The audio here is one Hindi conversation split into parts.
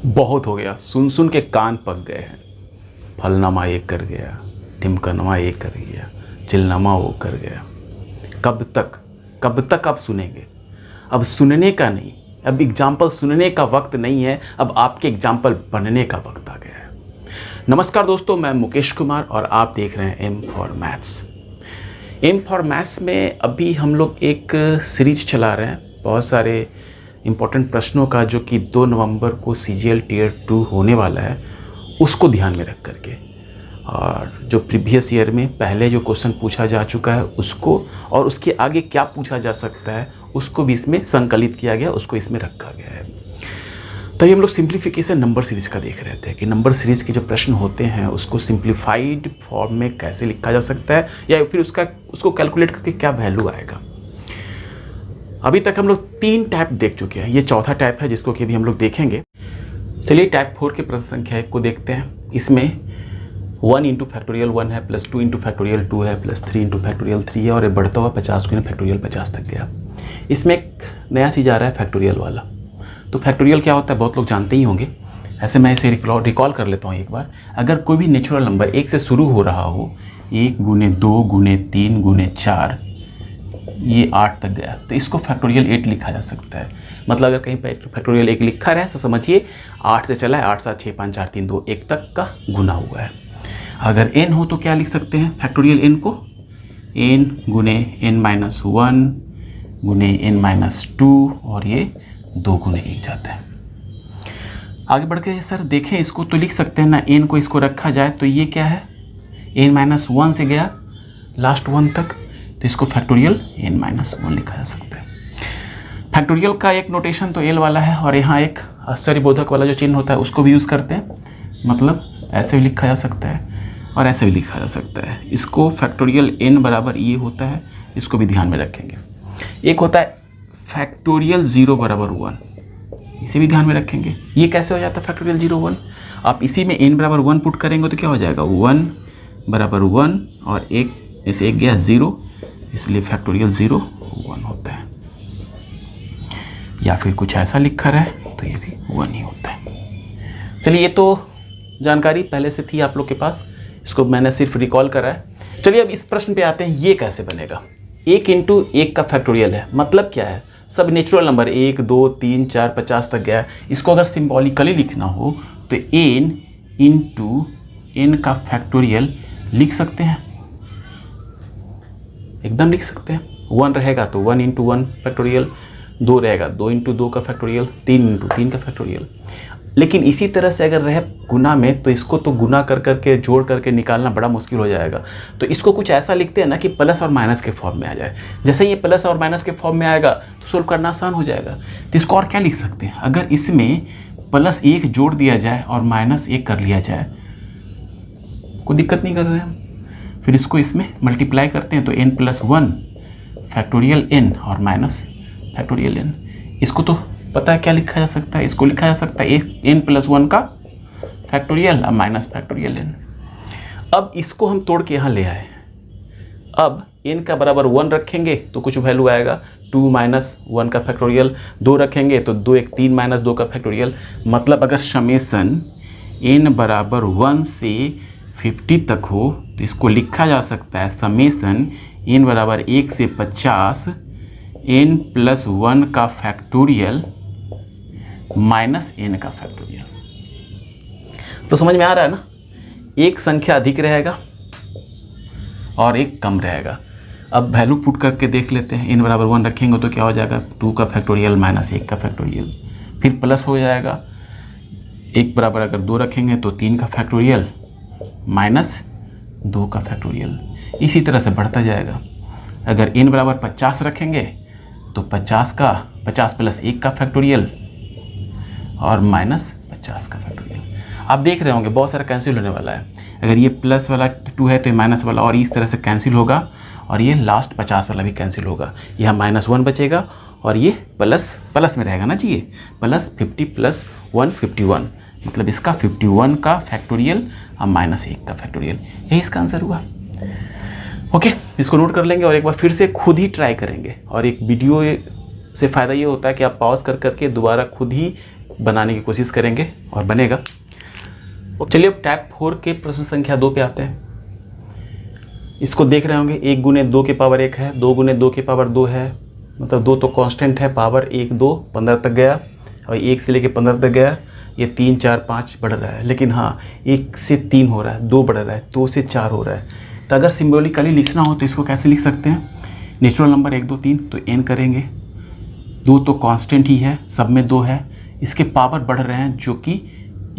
बहुत हो गया, सुन सुन के कान पक गए हैं। फलनामा ये कर गया, ढिमकनमा ये कर गया, चिलनामा वो कर गया। कब तक आप सुनेंगे? अब सुनने का नहीं, अब एग्जाम्पल सुनने का वक्त नहीं है, अब आपके एग्जाम्पल बनने का वक्त आ गया है। नमस्कार दोस्तों, मैं मुकेश कुमार और आप देख रहे हैं M for maths. M for maths में अभी हम लोग एक सीरीज चला रहे हैं बहुत सारे इम्पोर्टेंट प्रश्नों का, जो कि 2 नवंबर को CGL Tier 2 होने वाला है, उसको ध्यान में रख करके, और जो प्रीवियस ईयर में पहले जो क्वेश्चन पूछा जा चुका है उसको, और उसके आगे क्या पूछा जा सकता है उसको भी इसमें संकलित किया गया, उसको इसमें रखा गया है। तभी हम लोग सिंप्लीफिकेशन नंबर सीरीज़ का देख रहे थे कि नंबर सीरीज़ के जो प्रश्न होते हैं उसको सिंप्लीफाइड फॉर्म में कैसे लिखा जा सकता है, या फिर उसको कैलकुलेट करके क्या वैल्यू आएगा। अभी तक हम लोग 3 टाइप देख चुके हैं, ये चौथा टाइप है जिसको कि अभी हम लोग देखेंगे। चलिए टाइप 4 के प्रश्न संख्या 1 को देखते हैं। इसमें 1 इंटू फैक्टोरियल 1 है, प्लस 2 इंटू फैक्टोरियल 2 है, प्लस 3 इंटू फैक्टोरियल 3 है, और ये बढ़ता हुआ 50 गुना फैक्टोरियल 50 तक गया। इसमें एक नया चीज़ आ रहा है फैक्टोरियल वाला। तो फैक्टोरियल क्या होता है बहुत लोग जानते ही होंगे, ऐसे मैं इसे रिकॉल कर लेता हूँ एक बार। अगर कोई भी नेचुरल नंबर 1 से शुरू हो रहा हो, 1 गुने 2 गुने 3 गुने 4, ये 8 तक गया, तो इसको फैक्टोरियल 8 लिखा जा सकता है। मतलब अगर कहीं पर फैक्टोरियल 1 लिखा रहे तो समझिए 8 से चला है, 8 7 6 5 4 3 2 1 तक का गुना हुआ है। अगर n हो तो क्या लिख सकते हैं फैक्टोरियल n को? n गुने n-1 गुने n-2, और ये 2 गुने 1 जाता है। आगे बढ़ के सर देखें इसको तो लिख सकते हैं ना, n को इसको रखा जाए तो ये क्या है, n-1 से गया लास्ट 1 तक, तो इसको फैक्टोरियल n-1 लिखा जा सकता है। फैक्टोरियल का एक नोटेशन तो l वाला है, और यहाँ एक आश्चर्यबोधक वाला जो चिन्ह होता है उसको भी यूज़ करते हैं। मतलब ऐसे भी लिखा जा सकता है और ऐसे भी लिखा जा सकता है। इसको फैक्टोरियल n बराबर ये होता है, इसको भी ध्यान में रखेंगे। एक होता है फैक्टोरियल 0 बराबर 1, इसे भी ध्यान में रखेंगे। ये कैसे हो जाता है फैक्टोरियल 0 1? आप इसी में n बराबर 1 पुट करेंगे तो क्या हो जाएगा, 1 बराबर 1 और 1 इसे 1 गया 0, इसलिए फैक्टोरियल 0 1 होता है। या फिर कुछ ऐसा लिखा रहे तो ये भी 1 ही होता है। चलिए ये तो जानकारी पहले से थी आप लोग के पास, इसको मैंने सिर्फ रिकॉल करा है। चलिए अब इस प्रश्न पे आते हैं, ये कैसे बनेगा। 1 इंटू 1 का फैक्टोरियल है, मतलब क्या है, सब नेचुरल नंबर 1 2 3 4 50 तक गया है। इसको अगर सिंबॉलिकली लिखना हो तो n इंटू n का फैक्टोरियल लिख सकते हैं, एकदम लिख सकते हैं। 1 रहेगा तो 1 इंटू 1 फैक्टोरियल, 2 रहेगा 2 इंटू 2 का फैक्टोरियल, 3 इंटू 3 का फैक्टोरियल। लेकिन इसी तरह से अगर रहे गुना में तो इसको तो गुना कर करके जोड़ करके निकालना बड़ा मुश्किल हो जाएगा। तो इसको कुछ ऐसा लिखते हैं ना कि प्लस और माइनस के फॉर्म में आ जाए। जैसे ये प्लस और माइनस के फॉर्म में आएगा तो सोल्व करना आसान हो जाएगा। तो इसको और क्या लिख सकते हैं, अगर इसमें +1 जोड़ दिया जाए और -1 कर लिया जाए, कोई दिक्कत नहीं कर रहे हैं। फिर इसको इसमें मल्टीप्लाई करते हैं तो n+1 फैक्टोरियल n और माइनस फैक्टोरियल n। इसको तो पता है क्या लिखा जा सकता है, इसको लिखा जा सकता है n+1 का फैक्टोरियल और माइनस फैक्टोरियल n। अब इसको हम तोड़ के यहाँ ले आए। अब n का बराबर 1 रखेंगे तो कुछ वैल्यू आएगा, 2 - 1 का फैक्टोरियल, 2 रखेंगे तो 2 1 3 - 2 का फैक्टोरियल। मतलब अगर समेसन n बराबर 1 से 50 तक हो तो इसको लिखा जा सकता है समेसन n बराबर 1 से 50 n+1 का फैक्टोरियल माइनस n का फैक्टोरियल। तो समझ में आ रहा है ना, एक संख्या अधिक रहेगा और एक कम रहेगा। अब वैल्यू पुट करके देख लेते हैं। n बराबर 1 रखेंगे तो क्या हो जाएगा, 2 का फैक्टोरियल माइनस 1 का फैक्टोरियल, फिर प्लस हो जाएगा। 1 बराबर अगर 2 रखेंगे तो 3 का फैक्टोरियल माइनस 2 का फैक्टोरियल, इसी तरह से बढ़ता जाएगा। अगर n बराबर 50 रखेंगे तो 50 + 1 का फैक्टोरियल और माइनस 50 का फैक्टोरियल। आप देख रहे होंगे बहुत सारा कैंसिल होने वाला है। अगर ये प्लस वाला 2 है तो ये माइनस वाला और इस तरह से कैंसिल होगा, और ये लास्ट 50 वाला भी कैंसिल होगा। यहाँ -1 बचेगा और ये प्लस में रहेगा ना जी, ये +50 + 1 51, मतलब इसका 51 का फैक्टोरियल और -1 का फैक्टोरियल, यही इसका आंसर हुआ। ओके, इसको नोट कर लेंगे और एक बार फिर से खुद ही ट्राई करेंगे। और एक वीडियो से फ़ायदा ये होता है कि आप पॉज कर करके दोबारा खुद ही बनाने की कोशिश करेंगे और बनेगा। चलिए अब टाइप 4 के प्रश्न संख्या 2 पे आते हैं। इसको देख रहे होंगे 1 गुने 2 के पावर 1 है, 2 गुने 2 के पावर 2 है, मतलब 2 तो कांस्टेंट है, पावर 1 2 15 तक गया और 1 से लेके 15 तक गया। ये 3 4 5 बढ़ रहा है, लेकिन हाँ 1 से 3 हो रहा है, 2 बढ़ रहा है, 2 से 4 हो रहा है। तो अगर सिम्बोलिकली लिखना हो तो इसको कैसे लिख सकते हैं? नेचुरल नंबर 1 2 3 तो n करेंगे, 2 तो कांस्टेंट ही है, सब में 2 है, इसके पावर बढ़ रहे हैं जो कि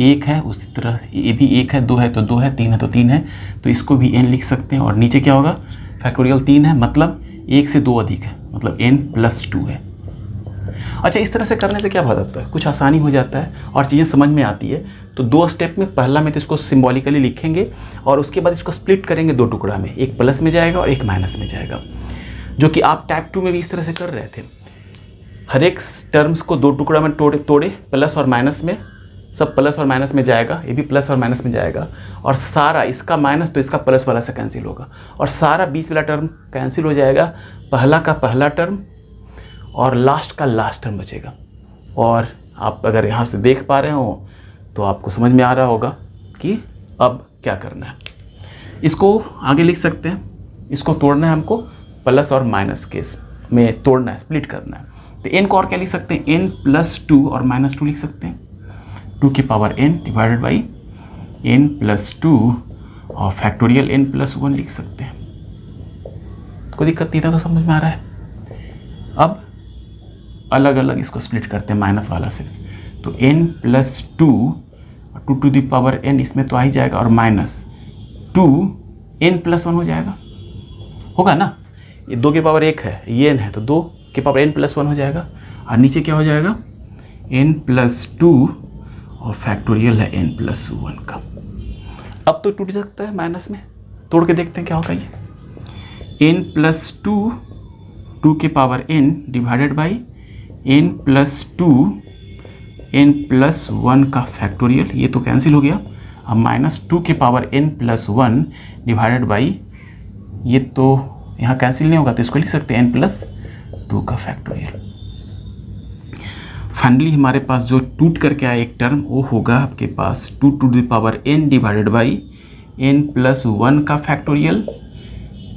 1 है, उसी तरह ये भी 1 है, 2 है तो 2 है, 3 है तो 3 है, तो इसको भी n लिख सकते हैं। और नीचे क्या होगा? फैक्टोरियल 3 है, मतलब 1 से 2 अधिक है, मतलब n + 2 है। अच्छा, इस तरह से करने से क्या बदलता है? कुछ आसानी हो जाता है और चीज़ें समझ में आती है। तो 2 स्टेप में, पहला में तो इसको सिम्बॉलिकली लिखेंगे और उसके बाद इसको स्प्लिट करेंगे 2 टुकड़ा में, एक प्लस में जाएगा और एक माइनस में जाएगा, जो कि आप टाइप 2 में भी इस तरह से कर रहे थे। हर एक टर्म्स को 2 टुकड़ा में तोड़े प्लस और माइनस में, सब प्लस और माइनस में जाएगा, ये भी प्लस और माइनस में जाएगा, और सारा इसका माइनस तो इसका प्लस वाला से कैंसिल होगा और सारा बीच वाला टर्म कैंसिल हो जाएगा, पहला का पहला टर्म और लास्ट का लास्ट टर्म बचेगा। और आप अगर यहाँ से देख पा रहे हो तो आपको समझ में आ रहा होगा कि अब क्या करना है। इसको आगे लिख सकते हैं, इसको तोड़ना है हमको, प्लस और माइनस केस में तोड़ना है, स्प्लिट करना है। तो n को और क्या लिख सकते हैं? n + 2 और -2 लिख सकते हैं, 2 की power n divided by n + 2 और फैक्टोरियल n + 1 लिख सकते हैं। कोई दिक्कत नहीं था, तो समझ में आ रहा है। अब अलग अलग इसको स्प्लिट करते हैं माइनस वाला से, तो n + 2 2 to the power n इसमें तो आ ही जाएगा और -2 n + 1 हो जाएगा, होगा ना? ये 2 के पावर 1 है, ये n है, तो 2 के पावर n + 1 हो जाएगा और नीचे क्या हो जाएगा? n + 2 और फैक्टोरियल है n + 1 का। अब तो टूट सकता है माइनस में, तोड़ के देखते हैं क्या होगा ये। n + 2 2 के power n divided by n + 2 n + 1 का फैक्टोरियल, ये तो कैंसिल हो गया। अब -2 के पावर n + 1 डिवाइडेड बाई, ये तो यहाँ कैंसिल नहीं होगा, तो इसको लिख सकते हैं n + 2 का फैक्टोरियल। फाइनली हमारे पास जो टूट करके आया एक टर्म, वो होगा आपके पास 2 to the power n divided by n + 1 का फैक्टोरियल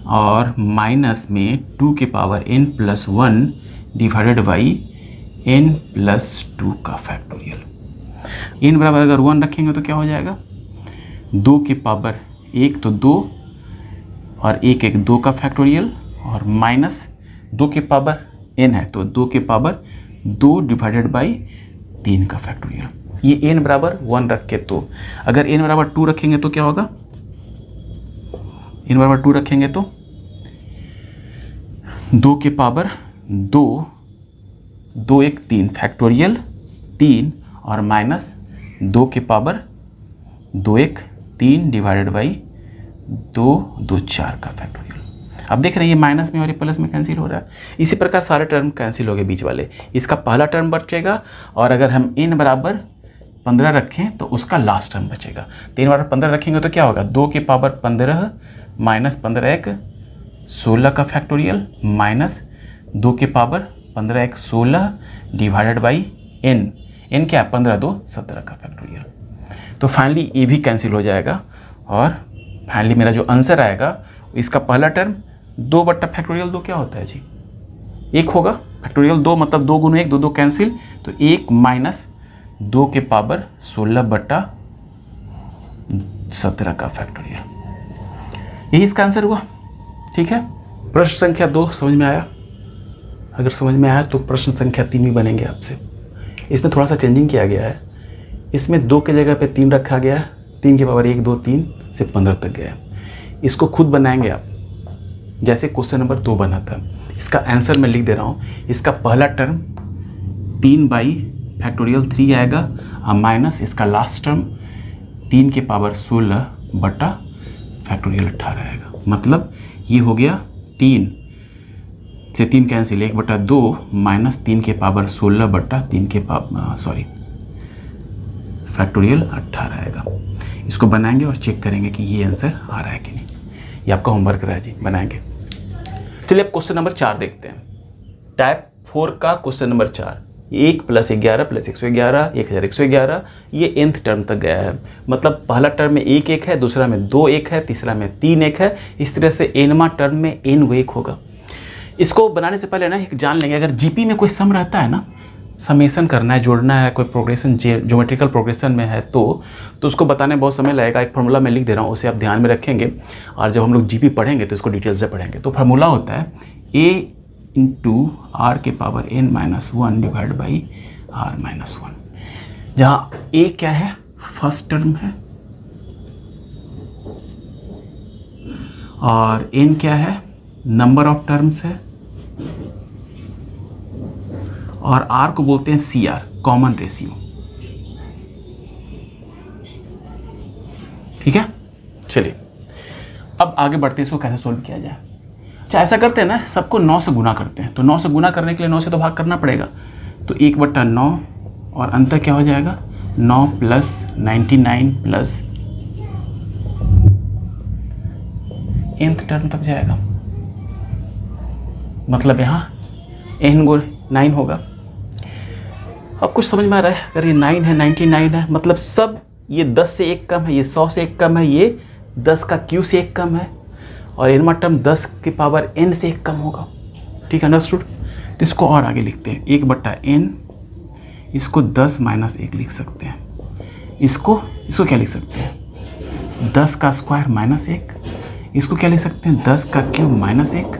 और माइनस में 2 के power n + 1 divided by n + 2 का फैक्टोरियल। n बराबर अगर 1 रखेंगे तो क्या हो जाएगा? 2 के पावर 1 तो 2 और 1 1 2 का फैक्टोरियल और माइनस 2 के पावर n है तो 2 के पावर 2 डिवाइडेड बाई 3 का फैक्टोरियल। ये n बराबर 1 रख के, तो अगर n बराबर 2 रखेंगे तो क्या होगा? n बराबर 2 रखेंगे तो 2 के पावर 2 2 1 3 फैक्टोरियल 3 और माइनस 2 के पावर 2 1 3 डिवाइडेड बाई 2 2 4 का फैक्टोरियल। अब देख रहे हैं ये माइनस में और ये प्लस में कैंसिल हो रहा है। इसी प्रकार सारे टर्म कैंसिल हो गए बीच वाले, इसका पहला टर्म बचेगा और अगर हम n बराबर 15 रखें तो उसका लास्ट टर्म बचेगा। तो n बराबर 15 रखेंगे तो क्या होगा? 2 के पावर 15 माइनस 15 1 16 का फैक्टोरियल माइनस 2 के पावर 15 1 16 डिवाइडेड बाई n क्या है? 15 2 17 का फैक्टोरियल। तो फाइनली ये भी कैंसिल हो जाएगा और फाइनली मेरा जो आंसर आएगा, इसका पहला टर्म 2 बट्टा फैक्टोरियल 2 क्या होता है जी? 1 होगा। फैक्टोरियल 2 मतलब 2 गुना 1 2 2 कैंसिल, तो 1 माइनस 2 के पावर 16 बट्टा 17 का फैक्टोरियल। यही इसका आंसर हुआ। ठीक है, प्रश्न संख्या 2 समझ में आया? अगर समझ में आया तो प्रश्न संख्या 3 भी बनेंगे आपसे। इसमें थोड़ा सा चेंजिंग किया गया है, इसमें 2 के जगह पे 3 रखा गया है, 3 के पावर 1 2 3 से 15 तक गया। इसको खुद बनाएंगे आप, जैसे क्वेश्चन नंबर 2 बना था। इसका आंसर मैं लिख दे रहा हूँ। इसका पहला टर्म 3 बाई फैक्टोरियल 3 आएगा और माइनस इसका लास्ट टर्म 3 के पावर 16 बटा फैक्टोरियल 18 आएगा। मतलब ये हो गया 3 से 3 कैंसिल, 1 बटा 2 माइनस 3 के पावर 16 बटा 3 के पावर फैक्टोरियल 18 आएगा। इसको बनाएंगे और चेक करेंगे कि ये आंसर आ रहा है कि नहीं। ये आपका होमवर्क रहा है जी, बनाएंगे। चलिए अब क्वेश्चन नंबर 4 देखते हैं। टाइप 4 का क्वेश्चन नंबर 4। 1 + 11 + 111, 1111, ये nth टर्म तक गया है। मतलब पहला टर्म में 1 1 है, दूसरा में 2 1 है, तीसरा में 3 1 है। इस तरह से nवां टर्म में n वो 1 होगा। इसको बनाने से पहले ना एक जान लेंगे, अगर जीपी में कोई सम रहता है ना, समेशन करना है, जोड़ना है, कोई प्रोग्रेशन ज्योमेट्रिकल प्रोग्रेशन में है तो उसको बताने में बहुत समय लगेगा। एक फार्मूला मैं लिख दे रहा हूँ, उसे आप ध्यान में रखेंगे और जब हम लोग जीपी पढ़ेंगे तो इसको डिटेल से पढ़ेंगे। तो फार्मूला होता है a × r⁻n−1 divide by r−1, जहाँ a क्या है, फर्स्ट टर्म है, और n क्या है, नंबर ऑफ टर्म्स है, और r को बोलते हैं CR, कॉमन रेशियो। ठीक है, चलिए अब आगे बढ़ते हैं, इसको कैसे सोल्व किया जाए। अच्छा, ऐसा करते हैं ना, सबको 9 से गुना करते हैं। तो 9 से गुना करने के लिए 9 से तो भाग करना पड़ेगा। तो 1/9 और अंतर क्या हो जाएगा, 9 + 99 + nth टर्म तक जाएगा। मतलब यहाँ n × 9 होगा। अब कुछ समझ में आ रहा है, अगर ये 9 है, 99 है, मतलब सब ये 10 से 1 कम है, ये 100 से 1 कम है, ये 10 का Q से 1 कम है, और nवां टर्म 10 की पावर n से 1 कम होगा। ठीक है, अंडरस्टूड। तो इसको और आगे लिखते हैं, 1/n, इसको 10 - 1 लिख सकते हैं। इसको क्या लिख सकते हैं, 10 का स्क्वायर -1। इसको क्या लिख सकते हैं, 10 का क्यूब -1,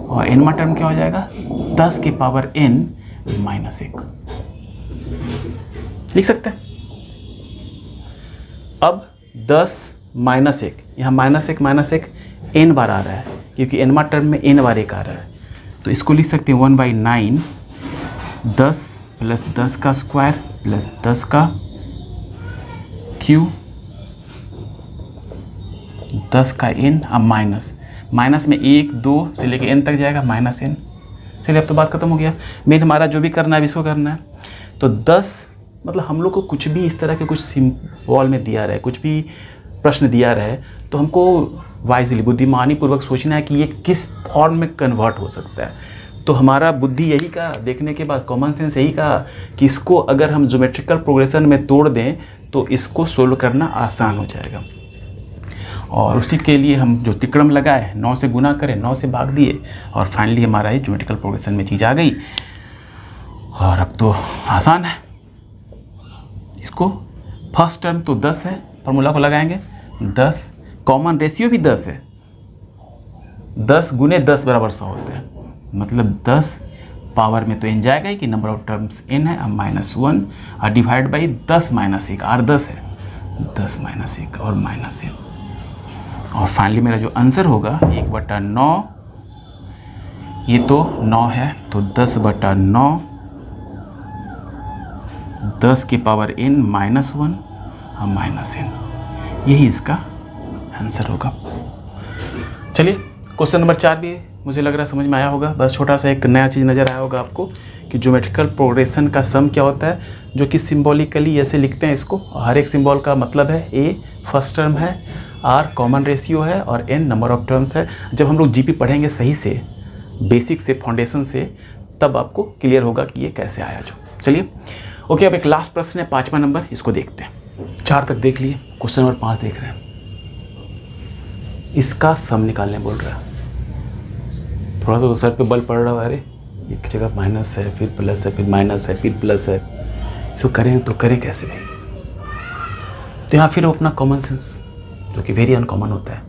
और nवां टर्म क्या हो जाएगा, 10 की पावर n -1 लिख सकते हैं। अब 10 - 1, यहाँ -1 n बार आ रहा है, क्योंकि nवां टर्म में n बार 1 आ रहा है। तो इसको लिख सकते हैं 1/9, 10 + 10 का स्क्वायर + 10 का क्यूब, 10 का n, अब माइनस में 1 2 से लेके n तक जाएगा -n। चलिए अब तो बात खत्म हो गया। मेन हमारा जो भी करना है इसको करना है। तो 10 मतलब हम लोग को कुछ भी इस तरह के कुछ सिंबल में दिया रहे, कुछ भी प्रश्न दिया रहे, तो हमको वाइजली बुद्धिमानी पूर्वक सोचना है कि ये किस फॉर्म में कन्वर्ट हो सकता है। तो हमारा बुद्धि यही का देखने के बाद, कॉमन सेंस यही कहा कि इसको अगर हम ज्योमेट्रिकल प्रोग्रेशन में तोड़ दें तो इसको सोल्व करना आसान हो जाएगा। और उसी के लिए हम जो तिकड़म लगाए, 9 से गुना करें, 9 से भाग दिए, और फाइनली हमारा ये ज्योमेट्रिकल प्रोग्रेशन में चीज़ आ गई। और अब तो आसान है। इसको फर्स्ट टर्म तो 10 है, फार्मूला को लगाएंगे 10, कॉमन रेशियो भी 10 है, 10 × 10 = 100 होता है। मतलब 10 पावर में तो n जाएगा ही कि नंबर ऑफ टर्म्स n है, अब -1 और डिवाइड बाई 10 - 1, r 10 है, 10 - 1 और -n। और फाइनली मेरा जो आंसर होगा 1/9, ये तो 9 है, तो 10/9, 10 की पावर n -1 और -n, यही इसका आंसर होगा। चलिए क्वेश्चन नंबर 4 भी मुझे लग रहा है समझ में आया होगा। बस छोटा सा एक नया चीज़ नज़र आया होगा आपको कि ज्योमेट्रिकल प्रोग्रेशन का सम क्या होता है, जो कि सिंबॉलिकली ऐसे लिखते हैं इसको। हर एक सिंबल का मतलब है, a फर्स्ट टर्म है, r कॉमन रेशियो है, और n नंबर ऑफ टर्म्स है। जब हम लोग जीपी पढ़ेंगे सही से, बेसिक से, फाउंडेशन से, तब आपको क्लियर होगा कि ये कैसे आया जो। चलिए ओके, अब एक लास्ट प्रश्न है 5वां नंबर, इसको देखते हैं। 4 तक देख लिए, क्वेश्चन नंबर 5 देख रहे हैं। इसका सम निकालने बोल रहा है। थोड़ा सा तो सर पे बल पड़ रहा है, अरे एक जगह माइनस है, फिर प्लस है, फिर माइनस है, फिर प्लस है, इसको करें तो करें कैसे भाई। तो यहाँ फिर अपना कॉमन सेंस, जो कि वेरी अनकॉमन होता है,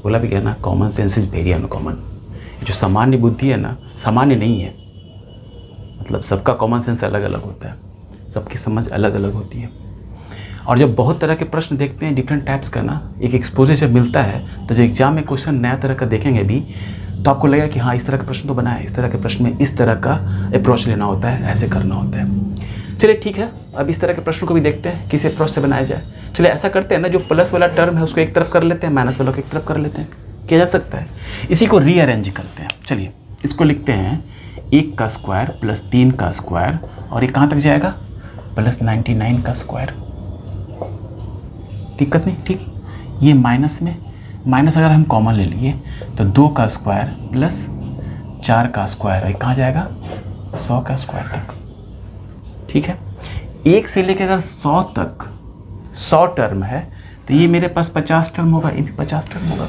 बोला भी क्या ना, common sense is very uncommon. जो सामान्य बुद्धि है ना, सामान्य नहीं है, मतलब सबका कॉमन सेंस अलग अलग होता है, सबकी समझ अलग अलग होती है। और जब बहुत तरह के प्रश्न देखते हैं डिफरेंट टाइप्स का ना, एक एक्सपोजर जब मिलता है, तो जो एग्जाम में क्वेश्चन नया तरह का देखेंगे भी, तो आपको लगेगा कि हाँ इस तरह का प्रश्न तो बना है, इस तरह के प्रश्न में इस तरह का अप्रोच लेना होता है, ऐसे करना होता है। चलिए ठीक है, अब इस तरह के प्रश्न को भी देखते हैं किस अप्रोच से बनाया जाए। चलिए ऐसा करते हैं ना, जो प्लस वाला टर्म है उसको एक तरफ कर लेते हैं, माइनस वाला को एक तरफ कर लेते हैं, किया जा सकता है। इसी को रीअरेंज करते हैं। चलिए इसको लिखते हैं 1 का स्क्वायर प्लस 3 का स्क्वायर, और ये कहाँ तक जाएगा, प्लस 99 का स्क्वायर। दिक्कत नहीं, ठीक। ये माइनस में, माइनस अगर हम कॉमन ले लिए तो 2 का स्क्वायर प्लस 4 का स्क्वायर, और कहाँ जाएगा 100 का स्क्वायर तक। ठीक है, 1 से लेकर अगर 100 तक 100 टर्म है तो ये मेरे पास 50 टर्म होगा, ये भी 50 टर्म होगा।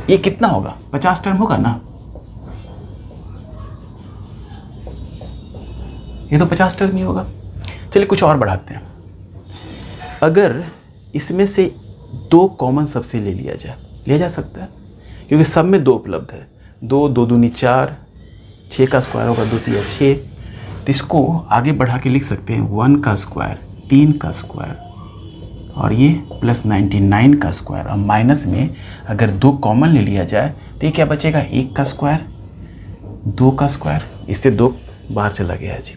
ये कितना होगा? 50 टर्म होगा ना, ये तो 50 टर्म ही होगा। चलिए कुछ और बढ़ाते हैं। अगर इसमें से 2 कॉमन सबसे ले लिया जाए, लिया जा सकता है क्योंकि सब में 2 उपलब्ध है। 2 2 दूनी 4, 6 का स्क्वायर होगा 2 3 6। तो इसको आगे बढ़ा के लिख सकते हैं 1 का स्क्वायर, 3 का स्क्वायर और ये प्लस 99 का स्क्वायर। और माइनस में अगर 2 कॉमन ले लिया जाए तो ये क्या बचेगा? 1 का स्क्वायर, 2 का स्क्वायर, इससे 2 बाहर चला गया है जी,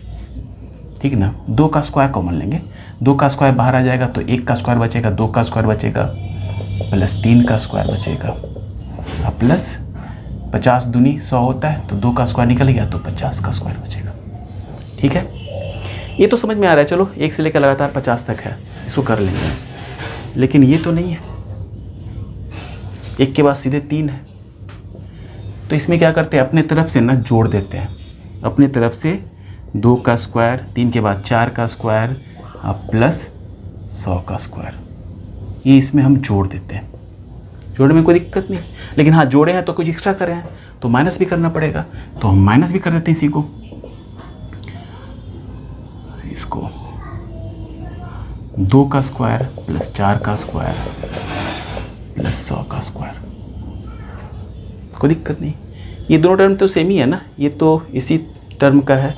ठीक है ना। 2 का स्क्वायर कॉमन लेंगे, 2 का स्क्वायर बाहर आ जाएगा तो 1 का स्क्वायर बचेगा, 2 का स्क्वायर बचेगा, प्लस 3 का स्क्वायर बचेगा, अब प्लस 50 दूनी 100 होता है तो 2 का स्क्वायर निकल गया तो 50 का स्क्वायर बचेगा। ठीक है, ये तो समझ में आ रहा है। चलो 1 से लेकर लगातार 50 तक है, इसको कर लेंगे। लेकिन ये तो नहीं है, 1 के बाद सीधे 3 है, तो इसमें क्या करते हैं? अपने तरफ से ना जोड़ देते हैं, अपने तरफ से 2 का स्क्वायर, 3 के बाद 4 का स्क्वायर, अब प्लस 100 का स्क्वायर, ये इसमें हम जोड़ देते हैं। जोड़ने में कोई दिक्कत नहीं, लेकिन हाँ जोड़े हैं तो कुछ एक्स्ट्रा करे हैं तो माइनस भी करना पड़ेगा, तो हम माइनस भी कर देते हैं इसी को, इसको 2 का स्क्वायर प्लस 4 का स्क्वायर प्लस 100 का स्क्वायर, कोई दिक्कत नहीं। ये दोनों टर्म तो सेम ही है ना, ये तो इसी टर्म का है,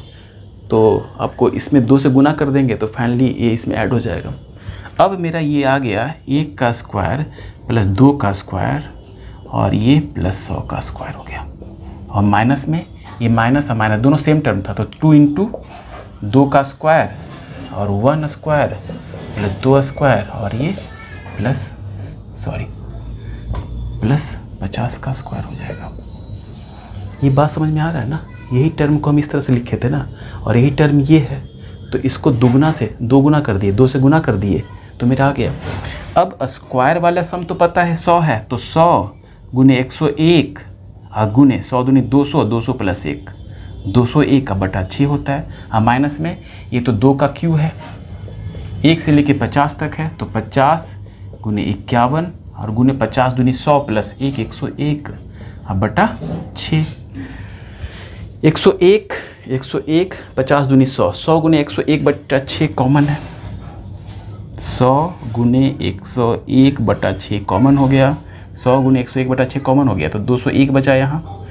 तो आपको इसमें 2 से गुना कर देंगे तो फाइनली ये इसमें ऐड हो जाएगा। अब मेरा ये आ गया 1 का स्क्वायर प्लस 2 का स्क्वायर और ये प्लस 100 का स्क्वायर हो गया। और माइनस में ये माइनस और माइनस दोनों सेम टर्म था, तो 2 इंटू 2 का स्क्वायर और 1 स्क्वायर प्लस 2 स्क्वायर और ये प्लस 50 का स्क्वायर हो जाएगा। ये बात समझ में आ रहा है ना? यही टर्म को हम इस तरह से लिखे थे ना, और यही टर्म ये है, तो इसको दुगुना से 2 गुना कर दिए, 2 से गुना कर दिए तो मेरा आ गया। अब स्क्वायर वाला सम तो पता है 100 है, तो 100 गुने 101 और गुने 100 दूनी 200, 200 प्लस 1, 201 का बटा 6 होता है। हाँ माइनस में ये तो 2 का क्यू है, 1 से लेके 50 तक है, तो 50 गुने 51 और गुने 50 दूनी 100 प्लस 1, 101 और बटा 6। 101 50 दूनी 100, 100 गुने 101 बटा 6 कॉमन है, 100 गुने 101 बटा 6 कॉमन हो गया, 100 गुने 101 बटा 6 कॉमन हो गया, तो 201 बचा यहाँ,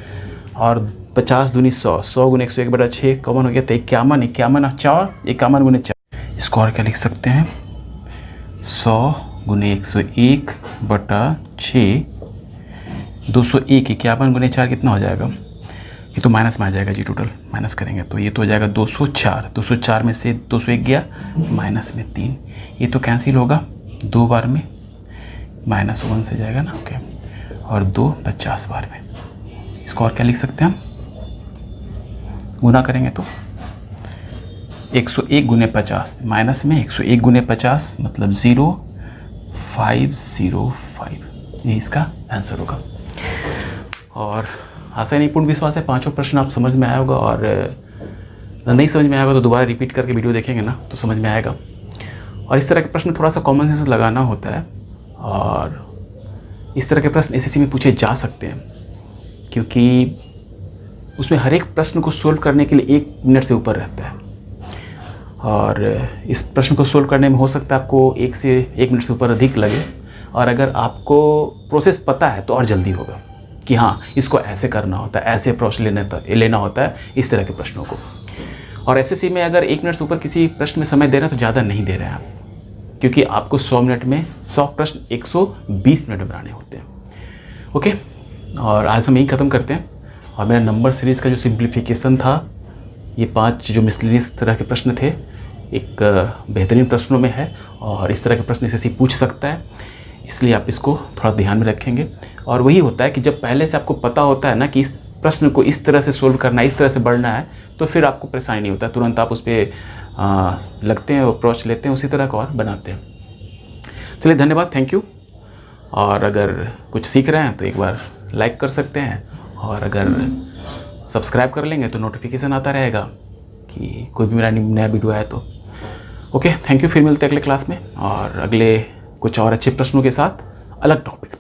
और 50 दूनी 100, 100 गुने 101 बटा 6 कॉमन हो गया, तो 51 51 और 4, 51 गुने 4। इसको और क्या लिख सकते हैं? 100 गुने 101 बटा 6, 201, 51 गुने 4 कितना हो जाएगा? ये तो माइनस में आ जाएगा जी, टोटल माइनस करेंगे तो ये तो हो जाएगा 204, 204 में से 201 गया, माइनस में 3, ये तो कैंसिल होगा 2 बार में, -1 से जाएगा ना, ओके, और 2 50 बार में। इसको और क्या लिख सकते हैं हम? गुना करेंगे तो 101 गुने 50, माइनस में 101 गुने 50 मतलब 0505, ये इसका आंसर होगा। और आशा नहीं पूर्ण विश्वास है 5 प्रश्न आप समझ में आया होगा, और नहीं समझ में आया होगा तो दोबारा रिपीट करके वीडियो देखेंगे ना तो समझ में आएगा। और इस तरह के प्रश्न थोड़ा सा कॉमन सेंस लगाना होता है, और इस तरह के प्रश्न एसएससी में पूछे जा सकते हैं, क्योंकि उसमें हर एक प्रश्न को सोल्व करने के लिए 1 मिनट से ऊपर रहता है, और इस प्रश्न को सोल्व करने में हो सकता है आपको 1 से 1 मिनट से ऊपर अधिक लगे, और अगर आपको प्रोसेस पता है तो और जल्दी होगा कि हाँ इसको ऐसे करना होता है, ऐसे अप्रोच लेना होता है इस तरह के प्रश्नों को। और एसएससी में अगर 1 मिनट से ऊपर किसी प्रश्न में समय दे रहे हैं तो ज़्यादा नहीं दे रहे हैं आप, क्योंकि आपको 100 मिनट में 100 प्रश्न 120 मिनट में बनाने होते हैं। ओके, और आज हम यही ख़त्म करते हैं। और मेरा नंबर सीरीज़ का जो सिंप्लीफिकेशन था, ये 5 जो मिसलेनियस तरह के प्रश्न थे, एक बेहतरीन प्रश्नों में है, और इस तरह के प्रश्न एसएससी पूछ सकता है, इसलिए आप इसको थोड़ा ध्यान में रखेंगे। और वही होता है कि जब पहले से आपको पता होता है ना कि इस प्रश्न को इस तरह से सोल्व करना है, इस तरह से बढ़ना है, तो फिर आपको परेशानी नहीं होता, तुरंत आप उस पर लगते हैं, अप्रोच लेते हैं, उसी तरह का और बनाते हैं। चलिए धन्यवाद, थैंक यू। और अगर कुछ सीख रहे हैं तो एक बार लाइक कर सकते हैं, और अगर सब्सक्राइब कर लेंगे तो नोटिफिकेशन आता रहेगा कि कोई भी मेरा नया वीडियो आया तो। Okay, thank you. फिर मिलते हैं अगले क्लास में और अगले कुछ और अच्छे प्रश्नों के साथ अलग टॉपिक्स पे।